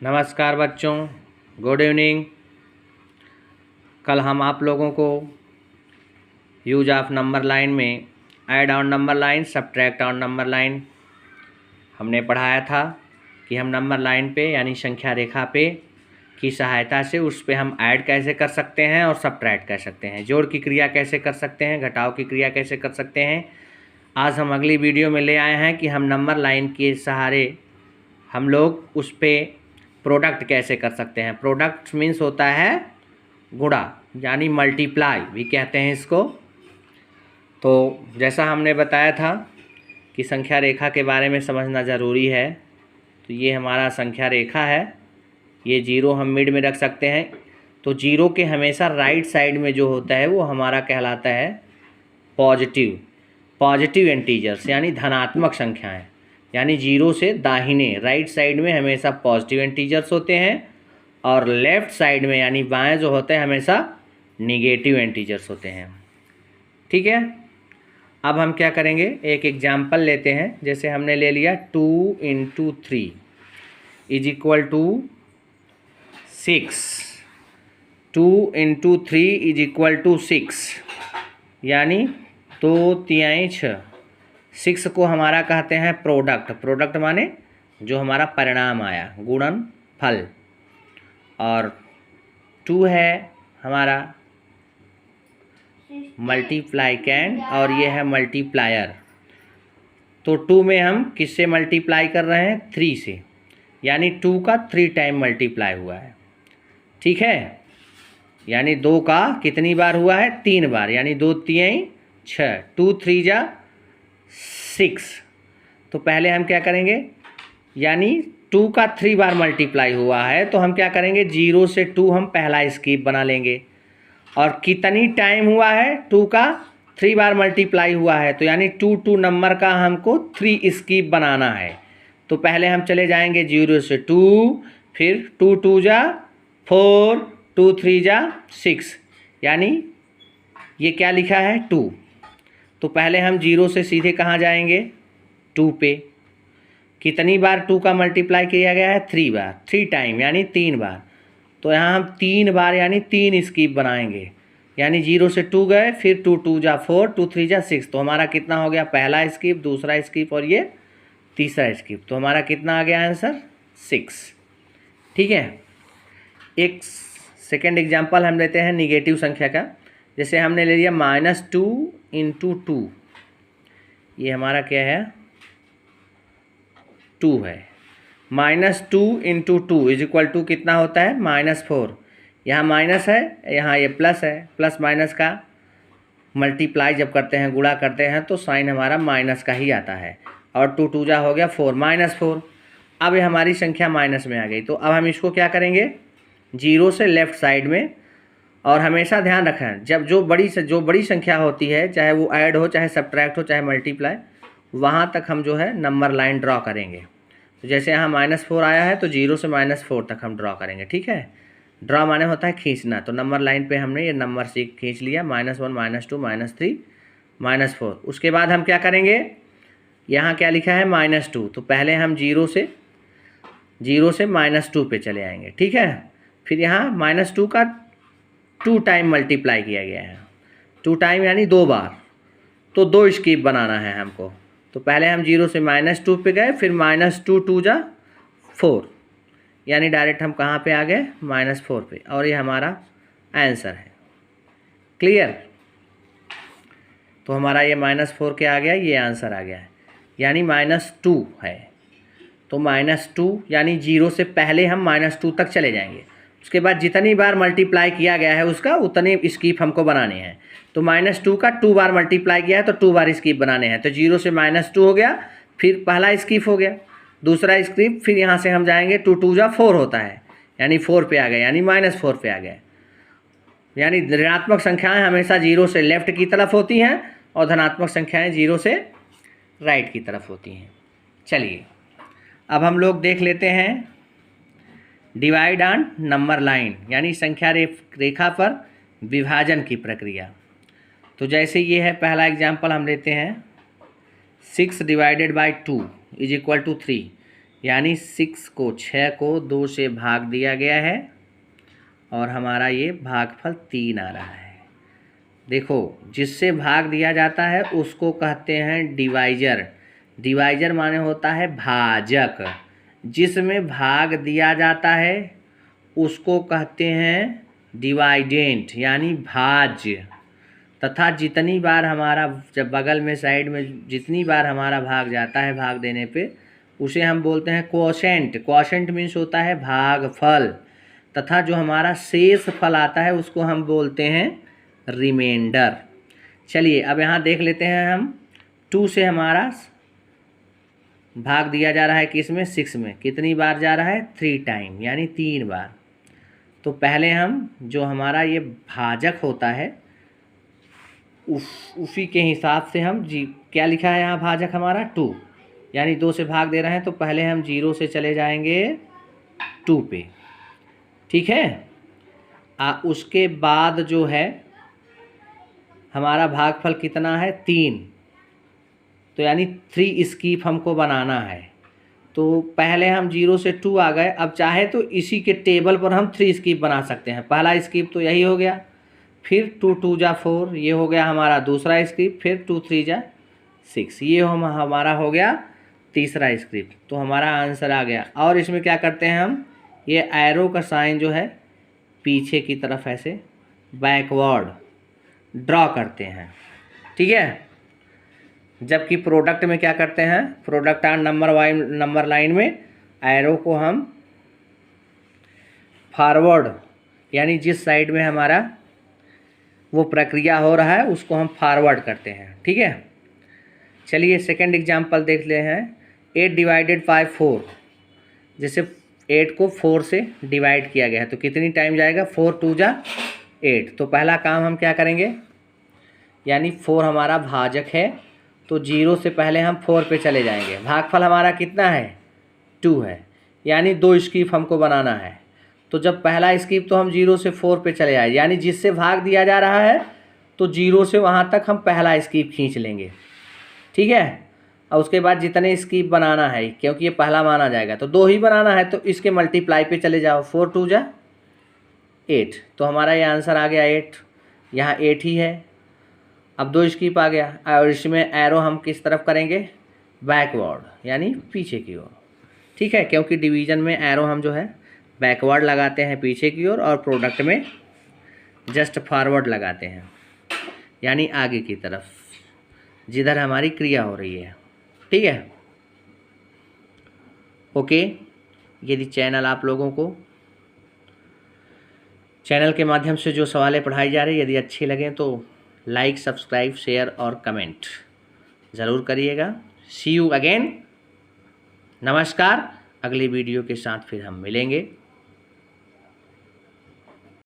नमस्कार बच्चों, good evening. कल हम आप लोगों को यूज ऑफ नंबर लाइन में add on number line, subtract on number line हमने पढ़ाया था कि हम नंबर लाइन पे यानी संख्या रेखा पे की सहायता से उस पे हम ऐड कैसे कर सकते हैं और सब्ट्रैक्ट कर सकते हैं, जोड़ की क्रिया कैसे कर सकते हैं, घटाव की क्रिया कैसे कर सकते हैं। आज हम अगली वीडियो में ले आए हैं कि हम नंबर लाइन के सहारे हम लोग उस पर प्रोडक्ट कैसे कर सकते हैं। प्रोडक्ट मीन्स होता है गुणा, यानी मल्टीप्लाई भी कहते हैं इसको। तो जैसा हमने बताया था कि संख्या रेखा के बारे में समझना ज़रूरी है। तो ये हमारा संख्या रेखा है, ये जीरो हम मिड में रख सकते हैं। तो जीरो के हमेशा राइट साइड में जो होता है वो हमारा कहलाता है पॉजिटिव इंटीजर्स, यानी धनात्मक संख्याएं। यानी जीरो से दाहिने राइट साइड में हमेशा पॉजिटिव इंटीजर्स होते हैं और लेफ़्ट साइड में यानी बाएं जो होते हैं हमेशा निगेटिव इंटीजर्स होते हैं। ठीक है, अब हम क्या करेंगे, एक एग्जाम्पल लेते हैं। जैसे हमने ले लिया 2 × 3 = 6। 2 × 3 = 6, यानी 2 3 6। 6 को हमारा कहते हैं प्रोडक्ट माने जो हमारा परिणाम आया, गुणन फल। और 2 है हमारा मल्टीप्लाइकेंड और ये है मल्टीप्लायर। तो 2 में हम किससे मल्टीप्लाई कर रहे हैं, 3 से, यानी 2 का 3 टाइम मल्टीप्लाई हुआ है। ठीक है, यानी 2 का कितनी बार हुआ है, 3 बार, यानी 2 3 6, 2 3 जा 6। तो पहले हम क्या करेंगे, यानी 2 का 3 बार मल्टीप्लाई हुआ है तो हम क्या करेंगे, 0 से 2 हम पहला स्किप बना लेंगे। और कितनी टाइम हुआ है, 2 का 3 बार मल्टीप्लाई हुआ है, तो यानी 2 नंबर का हमको 3 स्किप बनाना है। तो पहले हम चले जाएंगे 0 से 2, फिर 2 2 जा 4, 2 3 जा 6, यानी ये क्या लिखा है 2। तो पहले हम 0 से सीधे कहाँ जाएंगे, 2 पे। कितनी बार 2 का मल्टीप्लाई किया गया है, 3 बार, 3 टाइम यानी 3 बार। तो यहाँ हम 3 बार यानी 3 स्किप बनाएंगे, यानी 0 से 2 गए, फिर 2 2 जा 4, 2 3 जा 6। तो हमारा कितना हो गया, पहला स्किप, दूसरा स्किप और ये तीसरा स्किप। तो हमारा कितना आ गया आंसर, 6। ठीक है, एक सेकेंड एग्जाम्पल हम लेते हैं निगेटिव संख्या का। जैसे हमने ले लिया -2 × 2, ये हमारा क्या है, 2 है। -2 × 2 = कितना होता है, -4। यहाँ माइनस है, यहाँ ये प्लस है। प्लस माइनस का मल्टीप्लाई जब करते हैं, गुणा करते हैं, तो साइन हमारा माइनस का ही आता है। और 2 2 जा हो गया 4, -4। अब ये हमारी संख्या माइनस में आ गई। तो अब हम इसको क्या करेंगे, 0 से लेफ़्ट साइड में। और हमेशा ध्यान रखें, जब जो बड़ी संख्या होती है, चाहे वो ऐड हो, चाहे सब्ट्रैक्ट हो, चाहे मल्टीप्लाई, वहाँ तक हम जो है नंबर लाइन ड्रॉ करेंगे। तो जैसे यहाँ -4 आया है तो 0 से -4 तक हम ड्रॉ करेंगे। ठीक है, ड्रॉ माने होता है खींचना। तो नंबर लाइन पे हमने ये नंबर से खींच लिया, -1 -2 -3 -4। उसके बाद हम क्या करेंगे, यहाँ क्या लिखा है, -2। तो पहले हम 0 से -2 पे चले आएंगे। ठीक है, फिर यहाँ -2 का 2 टाइम मल्टीप्लाई किया गया है, 2 टाइम यानी 2 बार। तो 2 स्किप बनाना है हमको। तो पहले हम 0 से -2 पे गए, फिर -2 2 जा 4, यानी डायरेक्ट हम कहाँ पे आ गए, -4 पे। और ये हमारा आंसर है। क्लियर, तो हमारा ये -4 क्या आ गया, ये आंसर आ गया है, यानी -2 है। तो -2 यानी 0 से पहले हम -2 तक चले जाएंगे। उसके बाद जितनी बार मल्टीप्लाई किया गया है उसका उतने स्किप हमको बनाने हैं। तो -2 का 2 बार मल्टीप्लाई किया है तो 2 बार स्किप बनाने हैं। तो 0 से -2 हो गया, फिर पहला स्किप हो गया, दूसरा स्किप, फिर यहाँ से हम जाएंगे 2 2 जा 4 होता है, यानी 4 पे आ गए, यानी -4 पे आ गए। यानी ऋणात्मक संख्याएं हमेशा 0 से लेफ्ट की तरफ होती हैं और धनात्मक संख्याएं 0 से राइट की तरफ होती हैं। चलिए अब हम लोग देख लेते हैं डिवाइड ऑन नंबर लाइन, यानी संख्या रेखा पर विभाजन की प्रक्रिया। तो जैसे ये है, पहला एग्जाम्पल हम लेते हैं, 6 ÷ 2 = 3। यानी 6 को 2 से भाग दिया गया है और हमारा ये भागफल 3 आ रहा है। देखो, जिससे भाग दिया जाता है उसको कहते हैं डिवाइजर। डिवाइजर माने होता है भाजक। जिसमें भाग दिया जाता है उसको कहते हैं डिवाइडेंट यानी भाज्य। तथा जितनी बार हमारा जब बगल में साइड में जितनी बार हमारा भाग जाता है भाग देने पे उसे हम बोलते हैं क्वोशेंट। क्वोशेंट मीन्स होता है भागफल। तथा जो हमारा शेष फल आता है उसको हम बोलते हैं रिमाइंडर। चलिए अब यहाँ देख लेते हैं हम 2 से हमारा भाग दिया जा रहा है किस में, 6 में। कितनी बार जा रहा है, 3 टाइम यानी 3 बार। तो पहले हम जो हमारा ये भाजक होता है उसी के हिसाब से हम क्या लिखा है यहाँ भाजक हमारा 2 यानी 2 से भाग दे रहे हैं तो पहले हम 0 से चले जाएंगे 2 पे, ठीक है। उसके बाद जो है हमारा भागफल कितना है 3, तो यानी 3 स्कीप हमको बनाना है। तो पहले हम 0 से 2 आ गए। अब चाहे तो इसी के टेबल पर हम 3 स्कीप बना सकते हैं। पहला स्कीप तो यही हो गया, फिर 2 2 जा 4, ये हो गया हमारा दूसरा स्क्रिप्ट, फिर 2 3 जा 6, ये हमारा हो गया तीसरा स्क्रिप्ट। तो हमारा आंसर आ गया। और इसमें क्या करते हैं हम, ये एरो का साइन जो है पीछे की तरफ ऐसे बैकवर्ड ड्रॉ करते हैं, ठीक है। जबकि प्रोडक्ट में क्या करते हैं, प्रोडक्ट और नंबर लाइन में एरो को हम फॉरवर्ड यानी जिस साइड में हमारा वो प्रक्रिया हो रहा है उसको हम फॉरवर्ड करते हैं, ठीक है। चलिए सेकंड एग्जांपल देख ले हैं। 8 डिवाइडेड बाय 4, जैसे 8 को 4 से डिवाइड किया गया है तो कितनी टाइम जाएगा, 4 2 जा 8। तो पहला काम हम क्या करेंगे, यानी 4 हमारा भाजक है तो 0 से पहले हम 4 पे चले जाएंगे। भागफल हमारा कितना है 2 है, यानी 2 स्कीप हमको बनाना है। तो जब पहला स्कीप तो हम 0 से 4 पे चले आए, यानी जिससे भाग दिया जा रहा है तो 0 से वहाँ तक हम पहला स्कीप खींच लेंगे, ठीक है। और उसके बाद जितने स्कीप बनाना है, क्योंकि ये पहला माना जाएगा तो 2 ही बनाना है, तो इसके मल्टीप्लाई पे चले जाओ। 4 2 जा 8, तो हमारा ये आंसर आ गया 8। यहाँ 8 ही है। अब 2 स्कीप आ गया और इसमें एरो हम किस तरफ करेंगे, बैकवर्ड यानी पीछे की ओर, ठीक है। क्योंकि डिवीज़न में एरो हम जो है बैकवर्ड लगाते हैं पीछे की ओर और प्रोडक्ट में जस्ट फॉरवर्ड लगाते हैं यानी आगे की तरफ जिधर हमारी क्रिया हो रही है, ठीक है। ओके, यदि चैनल आप लोगों को चैनल के माध्यम से जो सवालें पढ़ाई जा रही यदि अच्छी लगें तो लाइक सब्सक्राइब शेयर और कमेंट ज़रूर करिएगा। सी यू अगेन, नमस्कार। अगली वीडियो के साथ फिर हम मिलेंगे।